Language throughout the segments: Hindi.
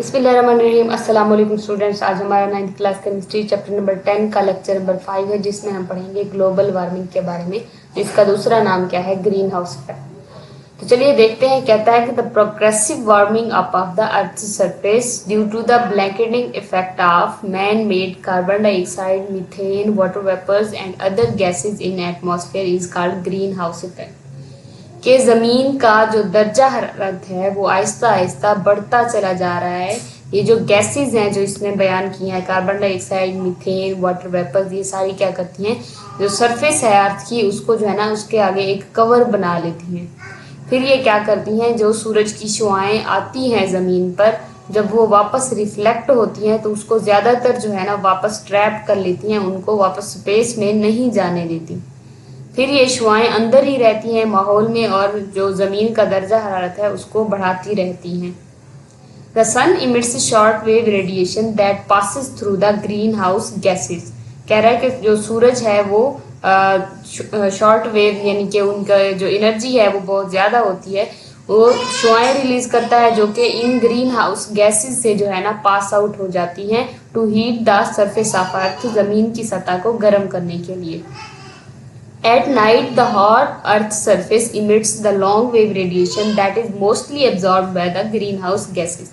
बिस्मिल्लाहिर्रहमानिर्रहीम। अस्सलाम वालेकुम स्टूडेंट्स। आज हमारा 9th class chemistry chapter number 10 का लेक्चर नंबर 5 है, जिसमें हम पढ़ेंगे ग्लोबल वार्मिंग के बारे में, जिसका दूसरा नाम क्या है, ग्रीन हाउस इफेक्ट। तो चलिए देखते हैं। कहता है कि the progressive warming up of the earth surface due to the blanketing effect of man made carbon dioxide, methane, water vapours and other gases in atmosphere is called green house effect. कि ज़मीन का जो दर्जा हरारत है वो आहिस्ता आहिस्ता बढ़ता चला जा रहा है। ये जो गैसेस हैं जो इसने बयान की हैं, carbon dioxide, methane, water vapours, ये सारी क्या करती हैं, जो सरफेस है अर्थ की उसको जो है ना उसके आगे एक कवर बना लेती हैं। फिर ये क्या करती हैं, जो सूरज की शुआएं आती हैं ज़मीन पर, जब वो वापस रिफ्लेक्ट होती हैं तो उसको ज़्यादातर जो है ना वापस ट्रैप कर लेती हैं, उनको वापस स्पेस में नहीं जाने देती। फिर ये शुआएं अंदर ही रहती हैं माहौल में और जो ज़मीन का दर्जा हरारत है उसको बढ़ाती रहती हैं। The sun emits short wave radiation that passes through the green house gases. कह रहा है कि जो सूरज है वो शॉर्ट वेव यानी कि उनका जो एनर्जी है वो बहुत ज़्यादा होती है, वो शुआएं रिलीज करता है जो कि इन ग्रीन हाउस गैसेज से जो है ना पास आउट हो जाती हैं to heat the surface of earth, ज़मीन की सतह को गर्म करने के लिए। At night, the hot Earth's surface emits the long-wave radiation that is mostly absorbed by the greenhouse gases.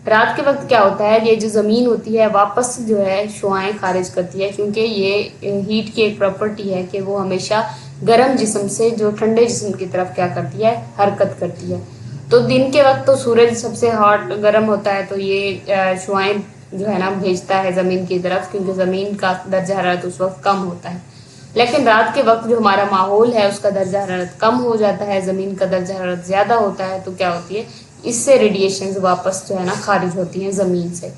रात के वक्त क्या होता है, ये जो ज़मीन होती है वापस जो है शुआएं खारिज करती है, क्योंकि ये हीट की एक प्रॉपर्टी है कि वो हमेशा गर्म जिस्म से जो ठंडे जिस्म की तरफ क्या करती है, हरकत करती है। तो दिन के वक्त तो सूरज सबसे हॉट गर्म होता है, तो ये शुआएं जो है ना भेजता है ज़मीन की तरफ, क्योंकि ज़मीन का दर्जा हरारत उस वक्त कम होता है। लेकिन रात के वक्त जो हमारा माहौल है उसका दर्जा हरारत कम हो जाता है, ज़मीन का दर्जा हरारत ज़्यादा होता है, तो क्या होती है, इससे रेडिएशंस वापस जो है ना खारिज होती हैं ज़मीन से।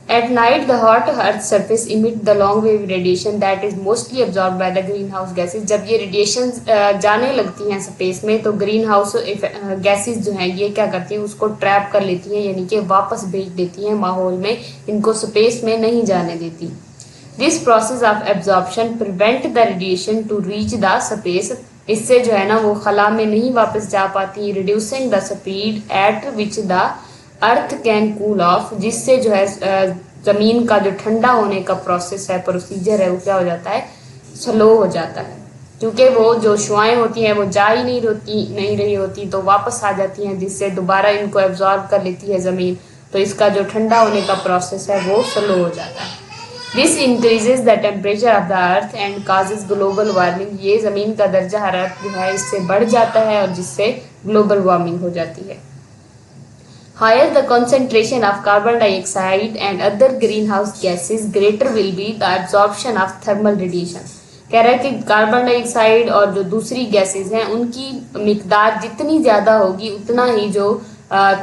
At night, the hot Earth surface emit the long wave radiation that is mostly absorbed by the greenhouse gases. जब ये रेडिएशन जाने लगती हैं स्पेस में तो ग्रीन हाउस गैसेस जो हैं ये क्या करती हैं, उसको ट्रैप कर लेती हैं, यानी कि वापस भेज देती हैं माहौल में, इनको स्पेस में नहीं जाने देती। This process of absorption prevent the radiation to reach the space. इससे जो है ना वो खला में नहीं वापस जा पाती, reducing the speed at which the earth can cool off, जिससे जो है ज़मीन का जो ठंडा होने का प्रोसेस है, प्रोसीजर है, वो क्या हो जाता है, स्लो हो जाता है, क्योंकि वो जो शुआएं होती हैं वो जा ही नहीं रही होती, तो वापस आ जाती हैं, जिससे दोबारा इनको एब्जॉर्ब कर लेती है ज़मीन, तो इसका जो ठंडा होने का प्रोसेस है वो स्लो हो जाता है। This increases the temperature of the earth and causes global warming. ये ज़मीन का दर्जा हरारत जो है इससे बढ़ जाता है और जिससे ग्लोबल वार्मिंग हो जाती है। Higher the concentration of carbon dioxide and other greenhouse gases, greater will be the absorption of thermal radiation. कह रहा है कि कार्बन डाइऑक्साइड और जो दूसरी गैसेज हैं उनकी मिकदार जितनी ज़्यादा होगी उतना ही जो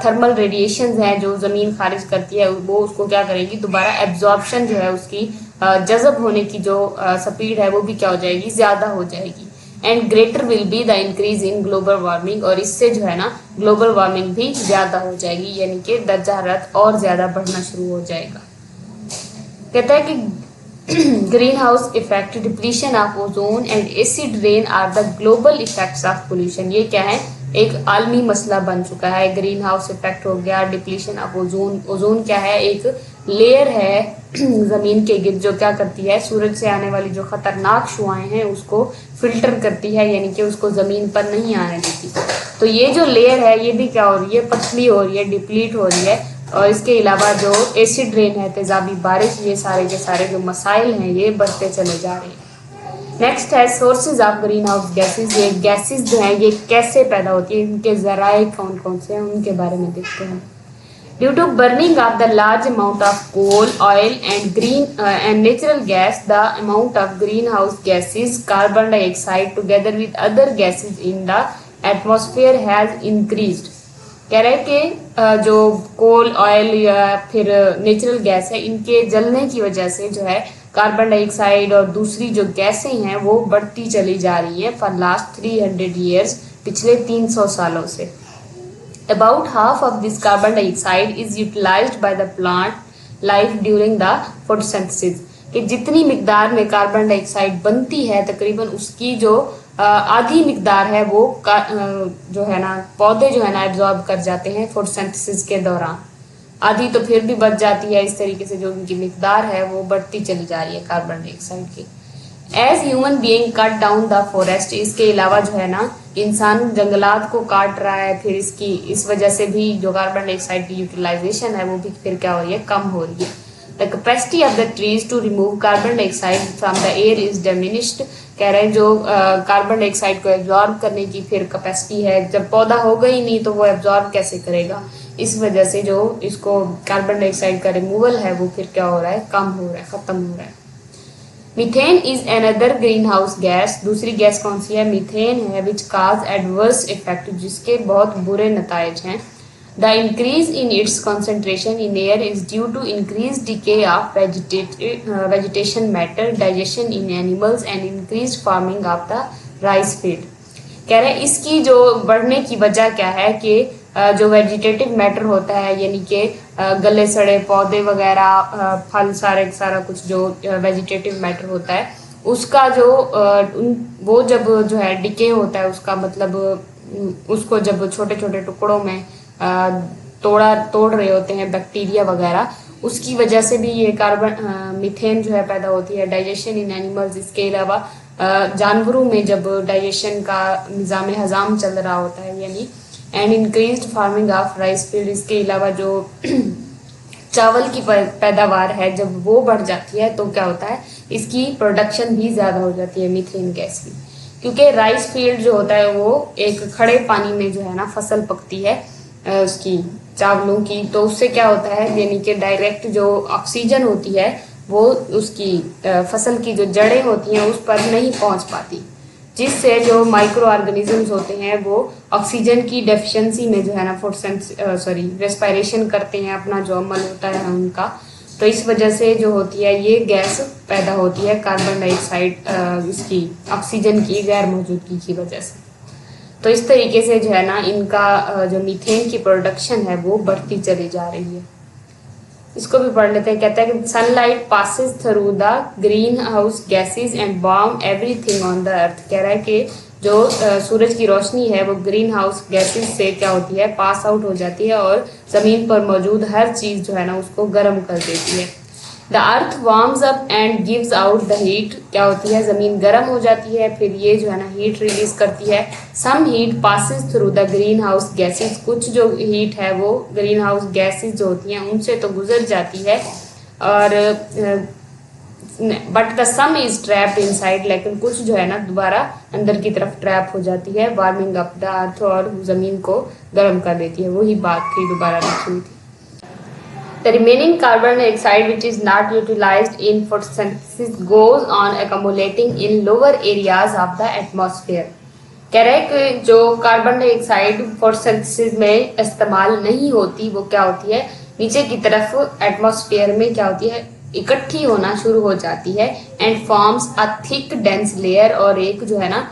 थर्मल रेडिएशन है जो ज़मीन खारिज करती है वो उसको क्या करेगी, दोबारा एब्जॉर्प्शन जो है उसकी जज़ब होने की जो स्पीड है वो भी क्या हो जाएगी, ज़्यादा हो जाएगी। And greater will be the increase in global warming, और इससे जो है ना ग्लोबल वार्मिंग भी ज़्यादा हो जाएगी, यानी कि दर्जा हरारत और ज़्यादा बढ़ना शुरू हो जाएगा। कहता है कि green house effect, depletion of ozone and acid rain are the global effects of pollution. ये क्या है, एक आलमी मसला बन चुका है। ग्रीन हाउस इफेक्ट हो गया, डिप्लीशन ऑफ ओजोन। ओजोन क्या है, एक लेयर है ज़मीन के गिर्द जो क्या करती है, सूरज से आने वाली जो खतरनाक शुआएं हैं उसको फिल्टर करती है, यानी कि उसको ज़मीन पर नहीं आने देती। तो ये जो लेयर है ये भी क्या हो रही है, पतली हो रही है, डिप्लीट हो रही है। और इसके अलावा जो एसिड रेन है, तेज़ाबी बारिश, ये सारे के सारे जो मसाइल हैं ये बढ़ते चले जा रहे हैं। नेक्स्ट है sources of green house gases. ये गैसेज जो हैं ये कैसे पैदा होती है, इनके ज़राए कौन कौन से हैं उनके बारे में देखते हैं। Due to burning of the large amount of coal, oil and natural gas, the amount of green house gases, carbon dioxide together with other gases in the atmosphere has increased. कह रहे हैं कि जो कोल, ऑयल या फिर नेचुरल गैस है, इनके जलने की वजह से जो है कार्बन डाइऑक्साइड और दूसरी जो गैसें हैं वो बढ़ती चली जा रही हैं फॉर लास्ट 300 ईयर्स, पिछले 300 सालों से। About half of this carbon dioxide is utilised by the plant life during the photosynthesis. कि जितनी मिकदार में कार्बन डाइऑक्साइड बनती है तकरीबन उसकी जो आधी मिकदार है वो जो है ना पौधे जो है ना एब्जॉर्ब कर जाते हैं फोटोसिंथेसिस के दौरान। आधी तो फिर भी बच जाती है। इस तरीके से जो उनकी मिकदार है वो बढ़ती चली जा रही है कार्बन डाइऑक्साइड की। As human being cut down the forest, इसके अलावा जो है ना इंसान जंगलात को काट रहा है, फिर इस वजह से भी जो कार्बन डाइऑक्साइड की यूटिलाइजेशन है वो भी फिर क्या हो रही है, कम हो रही है। The capacity of the trees to remove carbon dioxide from the air is diminished. कह रहे हैं जो कार्बन डाइऑक्साइड को एब्जॉर्ब करने की फिर कैपेसिटी है, जब पौधा होगा ही नहीं तो वो एब्जॉर्ब कैसे करेगा। इस वजह से जो इसको कार्बन डाइऑक्साइड का रिमूवल है वो फिर क्या हो रहा है, कम हो रहा है, खत्म हो रहा है। Methane is another green house gas. दूसरी गैस कौन सी है, मीथेन है, विच काज एडवर्स इफेक्ट, जिसके बहुत बुरे नतायज हैं। The increase in its concentration in air is due to increase decay of vegetation matter, digestion in animals and increase farming of the rice field. कह रहे हैं इसकी जो बढ़ने की वजह क्या है कि जो वेजिटेटिव मैटर होता है, यानी कि गले सड़े पौधे वगैरह, फल, सारा कुछ जो वेजिटेटिव मैटर होता है उसका जो वो जब जो है डिके होता है, उसका मतलब उसको जब छोटे छोटे टुकड़ों में तोड़ रहे होते हैं बैक्टीरिया वगैरह, उसकी वजह से भी ये कार्बन मीथेन जो है पैदा होती है। डाइजेशन इन एनिमल्स, इसके अलावा जानवरों में जब डाइजेशन का निज़ाम हजाम चल रहा होता है, यानी and increased farming of rice field, इसके अलावा जो चावल की पैदावार है जब वो बढ़ जाती है तो क्या होता है, इसकी प्रोडक्शन भी ज़्यादा हो जाती है मीथेन गैस की। क्योंकि राइस फील्ड जो होता है वो एक खड़े पानी में जो है ना फसल पकती है उसकी चावलों की, तो उससे क्या होता है, यानी कि डायरेक्ट जो ऑक्सीजन होती है वो उसकी फसल की जो जड़ें होती हैं उस पर नहीं पहुंच पाती, जिससे जो माइक्रो ऑर्गेनिजम्स होते हैं वो ऑक्सीजन की डेफिशिएंसी में जो है ना रेस्पिरेशन करते हैं, अपना जो अमल होता है उनका, तो इस वजह से जो होती है ये गैस पैदा होती है कार्बन डाइऑक्साइड इसकी ऑक्सीजन की गैर मौजूदगी की वजह से। तो इस तरीके से जो है ना इनका जो मीथेन की प्रोडक्शन है वो बढ़ती चली जा रही है। इसको भी पढ़ लेते हैं। कहता है कि sunlight passes through the green house gases and warm everything on the earth. कह रहा है कि जो सूरज की रोशनी है वो ग्रीन हाउस गैसेज से क्या होती है, पास आउट हो जाती है और ज़मीन पर मौजूद हर चीज़ जो है ना उसको गर्म कर देती है। The earth warms up and gives out the heat. क्या होती है, ज़मीन गर्म हो जाती है, फिर ये जो है ना हीट रिलीज करती है। Some heat passes through the green house gases, कुछ जो हीट है वो ग्रीन हाउस गैसेज जो होती हैं उनसे तो गुजर जाती है, और but the some is trapped inside, लेकिन कुछ जो है ना दोबारा अंदर की तरफ ट्रैप हो जाती है, वार्मिंग अप द अर्थ, और ज़मीन को गर्म कर देती है। वही बात थी दोबारा लिखी हुई थी। The remaining carbon dioxide which is not utilized in photosynthesis goes on accumulating in lower areas of the atmosphere। कह रहे हैं कि जो कार्बन डाइऑक्साइड फोटोसिंथेसिस में इस्तेमाल नहीं होती वो क्या होती है, नीचे की तरफ एटमॉस्फेयर में क्या होती है, इकट्ठी होना शुरू हो जाती है, and forms a thick dense layer, और एक जो है ना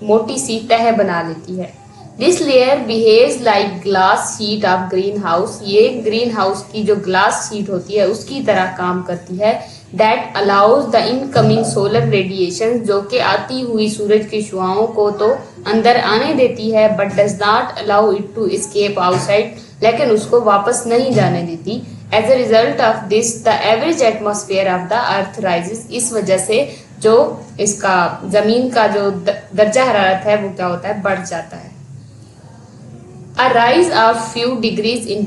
मोटी सी तह बना लेती है। This layer behaves like glass sheet of green house. ये ग्रीन हाउस की जो ग्लास शीट होती है उसकी तरह काम करती है। That allows the incoming solar radiation, जो कि आती हुई सूरज की शुआओं को तो अंदर आने देती है, but does not allow it to escape outside, लेकिन उसको वापस नहीं जाने देती। As a result of this the average atmosphere of the earth rises. इस वजह से जो इसका जमीन का जो दर्जा हरारत है वो क्या होता है, बढ़ जाता है। A rise of few degrees in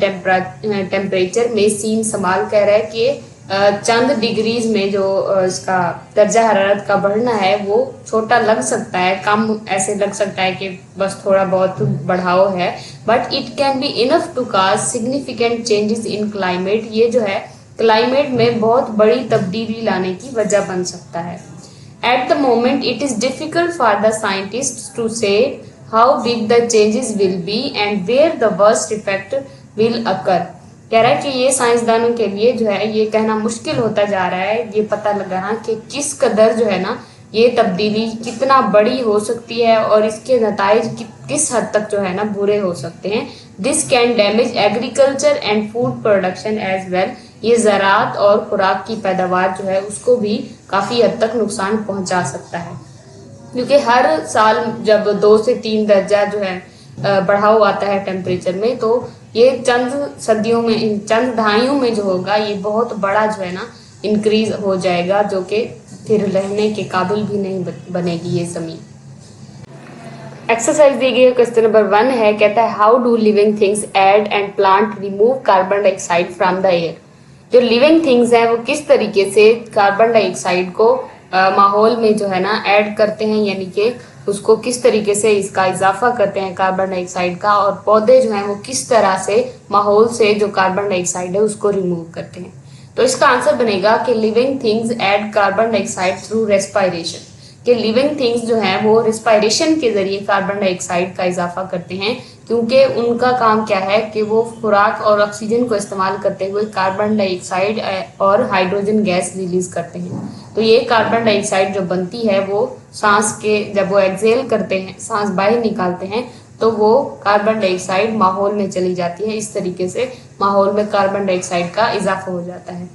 temperature में सीन समाल कह रहा है कि चंद डिग्रीज में जो इसका दर्जा हरारत का बढ़ना है वो छोटा लग सकता है, कम ऐसे लग सकता है कि बस थोड़ा बहुत बढ़ाव है, but it can be enough to cause significant changes in climate. ये जो है क्लाइमेट में बहुत बड़ी तब्दीली लाने की वजह बन सकता है। At the moment it is difficult for the scientist to say how big the changes will be and where the worst effect will occur। कह रहा है कि ये साइंसदानों के लिए जो है ये कहना मुश्किल होता जा रहा है, ये पता लगाना कि किस कदर जो है ना ये तब्दीली कितना बड़ी हो सकती है और इसके नताइज किस हद तक जो है ना बुरे हो सकते हैं। This can damage agriculture and food production as well. ये ज़राअत और खुराक की पैदावार जो है उसको भी काफ़ी हद तक नुकसान पहुंचा सकता है। क्योंकि हर साल जब 2 से 3 दर्जा जो है बढ़ाव आता है टेम्परेचर में, तो ये चंद सदियों में, चंद दहाइयों में जो होगा ये बहुत बड़ा जो है ना इंक्रीज हो जाएगा, जो कि फिर रहने के काबिल भी नहीं बनेगी ये जमीन। एक्सरसाइज दी गई क्वेश्चन नंबर 1 है, कहता है how do living things add and plant remove carbon dioxide from the air. जो लिविंग थिंग्स हैं वो किस तरीके से कार्बन डाइऑक्साइड को माहौल में जो है ना ऐड करते हैं, यानी कि उसको किस तरीके से इसका इजाफा करते हैं कार्बन डाइऑक्साइड का, और पौधे जो हैं वो किस तरह से माहौल से जो कार्बन डाइऑक्साइड है उसको रिमूव करते हैं। तो इसका आंसर बनेगा कि living things add carbon dioxide through respiration. कि लिविंग थिंग्स जो हैं वो रिस्पायरेशन के जरिए कार्बन डाइऑक्साइड का इजाफा करते हैं, क्योंकि उनका काम क्या है कि वो खुराक और ऑक्सीजन को इस्तेमाल करते हुए कार्बन डाइऑक्साइड और हाइड्रोजन गैस रिलीज करते हैं। तो ये कार्बन डाइऑक्साइड जो बनती है वो सांस के, जब वो एक्सहेल करते हैं, सांस बाहर निकालते हैं, तो वो कार्बन डाइऑक्साइड माहौल में चली जाती है। इस तरीके से माहौल में कार्बन डाइऑक्साइड का इजाफा हो जाता है।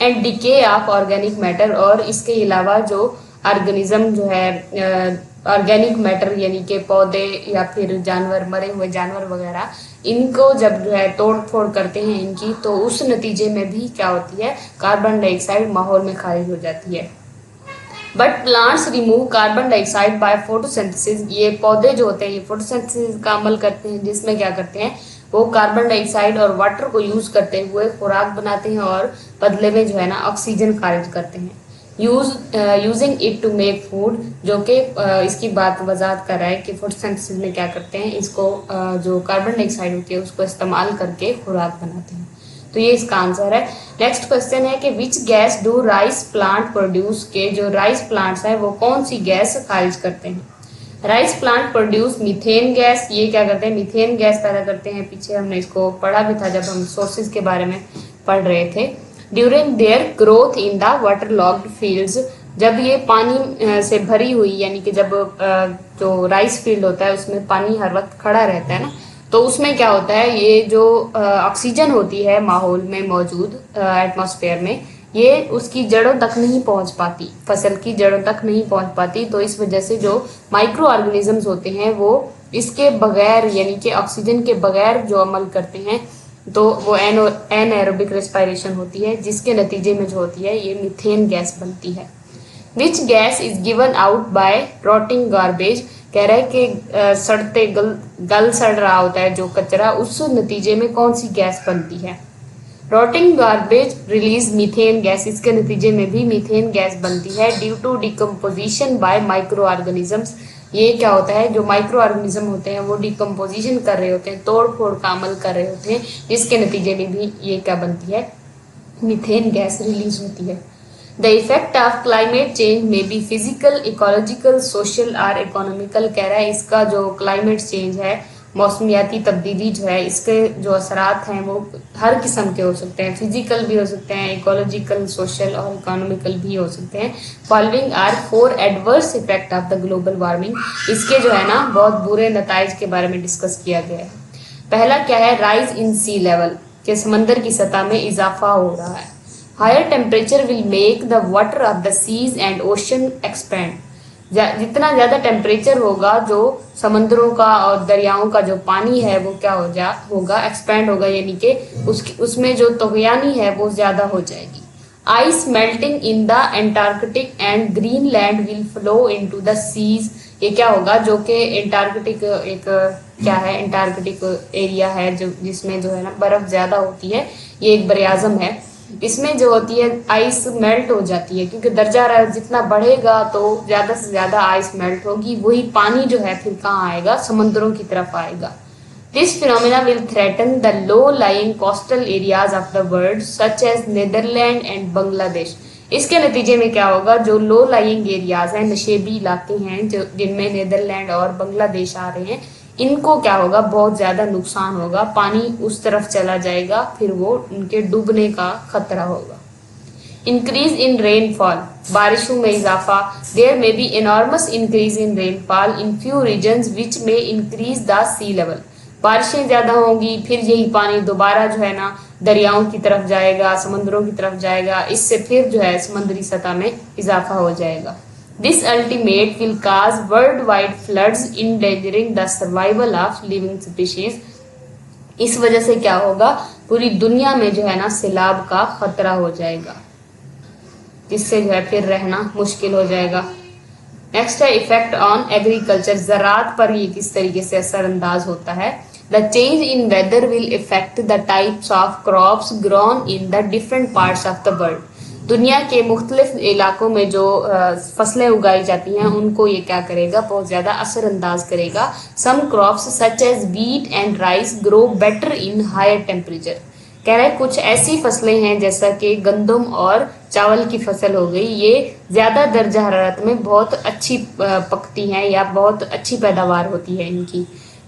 And decay of organic matter, और इसके अलावा जो ऑर्गेनिज्म जो है ऑर्गेनिक मैटर यानी कि पौधे या फिर जानवर, मरे हुए जानवर वगैरह, इनको जब जो है तोड़ फोड़ करते हैं इनकी, तो उस नतीजे में भी क्या होती है, कार्बन डाइऑक्साइड माहौल में खारिज हो जाती है। But plants remove carbon dioxide by photosynthesis. ये पौधे जो होते हैं ये फोटोसिंथेसिस का अमल करते हैं, जिसमें क्या करते हैं वो कार्बन डाइऑक्साइड और वाटर को यूज करते हुए खुराक बनाते हैं और बदले में जो है ना ऑक्सीजन खारिज करते हैं। Using it to make food, जो कि इसकी बात वजाहत कर रहा है कि फोटोसिंथेसिस में क्या करते हैं, इसको जो कार्बन डाइऑक्साइड होती है उसको इस्तेमाल करके खुराक बनाते हैं। तो ये इसका आंसर है। नेक्स्ट क्वेश्चन है कि which gas do rice plant produce. के जो राइस प्लांट्स हैं वो कौन सी गैस खारिज करते हैं। Rice plant produce methane gas. ये क्या करते हैं, मीथेन गैस पैदा करते हैं। पीछे हमने इसको पढ़ा भी था जब हम सोर्सेज के बारे में पढ़ रहे थे। During their growth in the water locked fields, जब ये पानी से भरी हुई, यानी कि जब जो राइस फील्ड होता है उसमें पानी हर वक्त खड़ा रहता है ना, तो उसमें क्या होता है, ये जो ऑक्सीजन होती है माहौल में मौजूद एटमॉस्फेयर में, ये उसकी जड़ों तक नहीं पहुंच पाती, फसल की जड़ों तक नहीं पहुंच पाती। तो इस वजह से जो माइक्रो ऑर्गेनिजम्स होते हैं वो इसके बगैर, यानी कि ऑक्सीजन के बगैर जो अमल करते हैं, तो वो एनएरोबिक रेस्पिरेशन होती है, जिसके नतीजे में जो होती है ये मीथेन गैस बनती है। Which gas is given out by rotting garbage. कह रहा है कि सड़ते गल सड़ रहा होता है जो कचरा, उस नतीजे में कौन सी गैस बनती है। Rotting garbage release methane gas, इसके नतीजे में भी मीथेन गैस बनती है। Due to decomposition by micro organisms. ये क्या होता है, जो माइक्रो ऑर्गेनिज्म होते हैं वो डिकम्पोजिशन कर रहे होते हैं, तोड़ फोड़ का अमल कर रहे होते हैं, जिसके नतीजे में भी ये क्या बनती है, मीथेन गैस रिलीज होती है। The effect of climate change में बी फिजिकल, इकोलॉजिकल, सोशल और इकोनॉमिकल। कह रहा है इसका जो क्लाइमेट चेंज है, मौसमियाती तब्दीली जो है, इसके जो असरात हैं वो हर किस्म के हो सकते हैं, फिजिकल भी हो सकते हैं, इकोलॉजिकल, सोशल और इकोनॉमिकल भी हो सकते हैं। Following are 4 adverse effect of the global warming. इसके जो है ना बहुत बुरे नताइज के बारे में डिस्कस किया गया है। पहला क्या है, राइज इन सी लेवल, के समंदर की सतह में इजाफा हो रहा है। Higher temperature will make the water of the seas and ocean expand. जितना ज्यादा टेम्परेचर होगा, जो समंदरों का और दरियाओं का जो पानी है वो क्या होगा, एक्सपैंड होगा, यानी कि उसमें जो तगयानी है वो ज्यादा हो जाएगी। Ice melting in the Antarctic and Greenland will flow into the seas. ये क्या होगा, जो कि एंटार्कटिक एक क्या है, एंटार्कटिक एरिया है जो जिसमें जो है ना बर्फ ज्यादा होती है, ये एक बरआज़म है। इसमें जो होती है आइस मेल्ट हो जाती है, क्योंकि दर्जा जितना बढ़ेगा तो ज्यादा से ज्यादा आइस मेल्ट होगी, वही पानी जो है फिर कहाँ आएगा, समुद्रों की तरफ आएगा। This phenomena will threaten the low lying coastal areas of the world such as Netherland and Bangladesh. इसके नतीजे में क्या होगा, जो लो लाइंग एरियाज हैं, नशेबी इलाके हैं जो जिनमें नीदरलैंड और बांग्लादेश आ रहे हैं, इनको क्या होगा, बहुत ज्यादा नुकसान होगा, पानी उस तरफ चला जाएगा, फिर वो उनके डूबने का खतरा होगा। इंक्रीज इन रेनफॉल, बारिशों में इजाफा। There may be enormous increase in rainfall in few regions which may increase the C level. बारिशें ज्यादा होंगी, फिर यही पानी दोबारा जो है ना दरियाओं की तरफ जाएगा, समुद्रों की तरफ जाएगा, इससे फिर जो है समुद्री सतह में इजाफा हो जाएगा। This ultimate will cause world wide floods endangering the survival of living species. इस वजह से क्या होगा, पूरी दुनिया में जो है ना सैलाब का खतरा हो जाएगा, जिससे जो है फिर रहना मुश्किल हो जाएगा। नेक्स्ट है इफेक्ट ऑन एग्रीकल्चर, ज़राअत पर ये किस तरीके से असरअंदाज होता है। The change in weather will effect the types of crops grown in the different parts of the world. दुनिया के मुख्तलिफ इलाकों में जो फसलें उगाई जाती हैं उनको ये क्या करेगा, बहुत ज़्यादा असरअंदाज करेगा। Some crops such as wheat and rice grow better in higher temperature. कह रहे हैं कुछ ऐसी फसलें हैं जैसा कि गंदम और चावल की फसल हो गई, ये ज़्यादा दर्जा हरारत में बहुत अच्छी पकती हैं या बहुत अच्छी पैदावार होती है इनकी।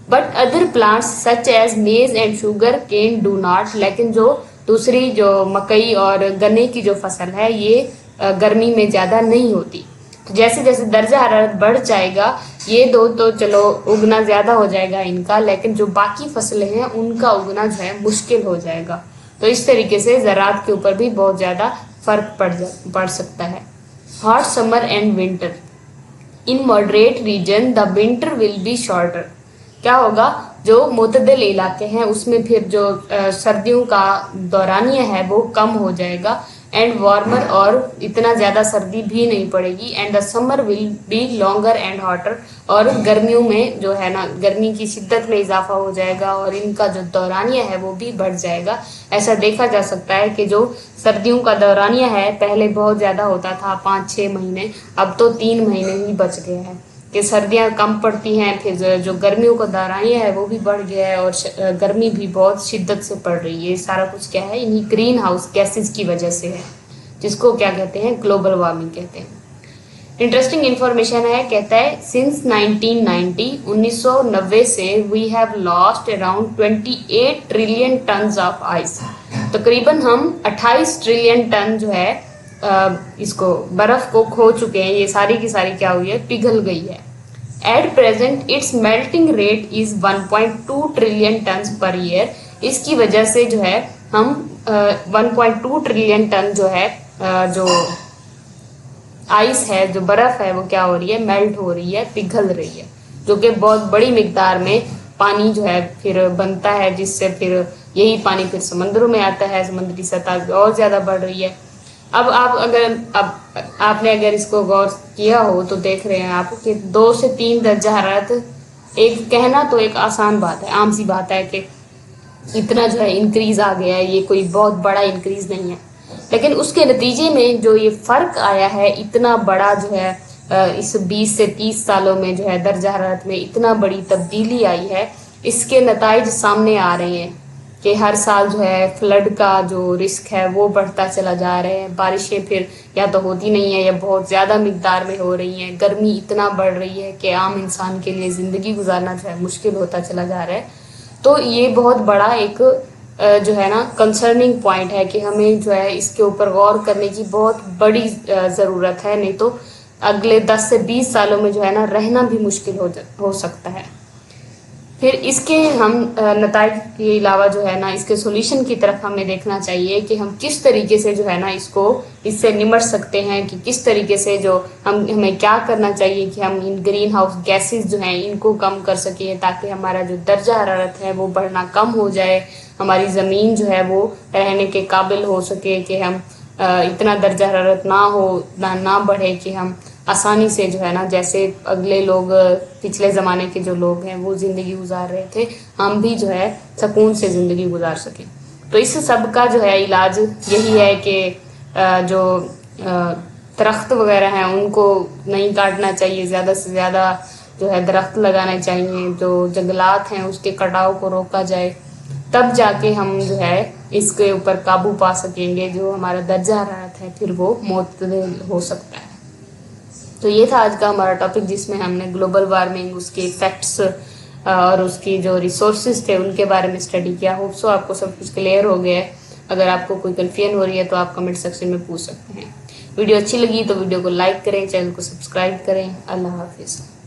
But other plants such as maize and sugar cane do not, लेकिन जो दूसरी जो मकई और गन्ने की जो फसल है ये गर्मी में ज़्यादा नहीं होती। तो जैसे जैसे दर्जा हरारत बढ़ जाएगा ये दो तो चलो उगना ज़्यादा हो जाएगा इनका, लेकिन जो बाकी फसलें हैं उनका उगना जो है मुश्किल हो जाएगा। तो इस तरीके से ज़राअत के ऊपर भी बहुत ज़्यादा फर्क पड़ सकता है। Hot summer and winter, in moderate region the winter will be shorter. क्या होगा, जो मुतदल इलाके हैं उसमें फिर जो सर्दियों का दौरानिया है वो कम हो जाएगा। एंड वार्मर, और इतना ज़्यादा सर्दी भी नहीं पड़ेगी। And the summer will be longer and hotter, और गर्मियों में जो है ना गर्मी की शिद्दत में इजाफा हो जाएगा और इनका जो दौरानिया है वो भी बढ़ जाएगा। ऐसा देखा जा सकता है कि जो सर्दियों का दौरानिया है पहले बहुत ज़्यादा होता था 5-6 महीने, अब तो 3 महीने ही बच गए हैं कि सर्दियाँ कम पड़ती हैं। फिर जो गर्मियों का दौरानिया है वो भी बढ़ गया है और गर्मी भी बहुत शिद्दत से पड़ रही है। सारा कुछ क्या है, इन्हीं ग्रीन हाउस गैसेज की वजह से है, जिसको क्या कहते हैं, ग्लोबल वार्मिंग कहते हैं। इंटरेस्टिंग इन्फॉर्मेशन है, कहता है सिंस 1990 से we have lost around 28 trillion tons of ice. तकरीबन हम 28 ट्रिलियन टन जो है इसको बर्फ को खो चुके हैं। ये सारी की सारी क्या हुई है, पिघल गई है। At present its melting rate is 1.2 trillion ton per year. इसकी वजह से जो है हम 1.2 ट्रिलियन टन जो है जो आइस है, जो बर्फ है वो क्या हो रही है, मेल्ट हो रही है, पिघल रही है, जो कि बहुत बड़ी मिकदार में पानी जो है फिर बनता है, जिससे फिर यही पानी फिर समंदरों में आता है, समुद्री सतह और ज़्यादा बढ़ रही है। अब आपने अगर इसको गौर किया हो तो देख रहे हैं आप कि 2 से 3 दर्जा हरारत, एक कहना तो एक आसान बात है, आम सी बात है कि इतना जो है इंक्रीज आ गया है, ये कोई बहुत बड़ा इंक्रीज नहीं है। लेकिन उसके नतीजे में जो ये फ़र्क आया है, इतना बड़ा जो है इस 20 से 30 सालों में जो है दर्जा हरारत में इतना बड़ी तब्दीली आई है, इसके नताइज सामने आ रहे हैं कि हर साल जो है फ्लड का जो रिस्क है वो बढ़ता चला जा रहा है। बारिशें फिर या तो होती नहीं है या बहुत ज़्यादा मिकदार में हो रही हैं। गर्मी इतना बढ़ रही है कि आम इंसान के लिए ज़िंदगी गुजारना जो है मुश्किल होता चला जा रहा है। तो ये बहुत बड़ा एक जो है ना कंसर्निंग पॉइंट है कि हमें जो है इसके ऊपर गौर करने की बहुत बड़ी ज़रूरत है, नहीं तो अगले 10 से 20 सालों में जो है ना रहना भी मुश्किल हो सकता है। फिर इसके हम नताइज के अलावा जो है ना इसके सॉल्यूशन की तरफ हमें देखना चाहिए कि हम किस तरीके से जो है ना इससे निमट सकते हैं, कि किस तरीके से जो हमें क्या करना चाहिए कि हम इन ग्रीन हाउस गैसेस जो हैं इनको कम कर सकें, ताकि हमारा जो दर्जा हरारत है वो बढ़ना कम हो जाए, हमारी ज़मीन जो है वो रहने के काबिल हो सके, कि हम इतना दर्जा हरारत ना बढ़े कि हम आसानी से जो है ना, जैसे अगले लोग पिछले ज़माने के जो लोग हैं वो ज़िंदगी गुजार रहे थे, हम भी जो है सुकून से ज़िंदगी गुजार सकें। तो इस सब का जो है इलाज यही है कि जो दरख्त वगैरह हैं उनको नहीं काटना चाहिए, ज़्यादा से ज़्यादा जो है दरख्त लगाने चाहिए, जो जंगलात हैं उसके कटाव को रोका जाए, तब जाके हम जो है इसके ऊपर काबू पा सकेंगे। जो हमारा दर्जा हरारत है फिर वो मुतदल हो सकता है। तो ये था आज का हमारा टॉपिक, जिसमें हमने ग्लोबल वार्मिंग, उसके इफेक्ट्स और उसकी जो रिसोर्सेज थे उनके बारे में स्टडी किया। होप सो आपको सब कुछ क्लियर हो गया है। अगर आपको कोई कन्फ्यूजन हो रही है तो आप कमेंट सेक्शन में पूछ सकते हैं। वीडियो अच्छी लगी तो वीडियो को लाइक करें, चैनल को सब्सक्राइब करें। अल्लाह हाफिज़।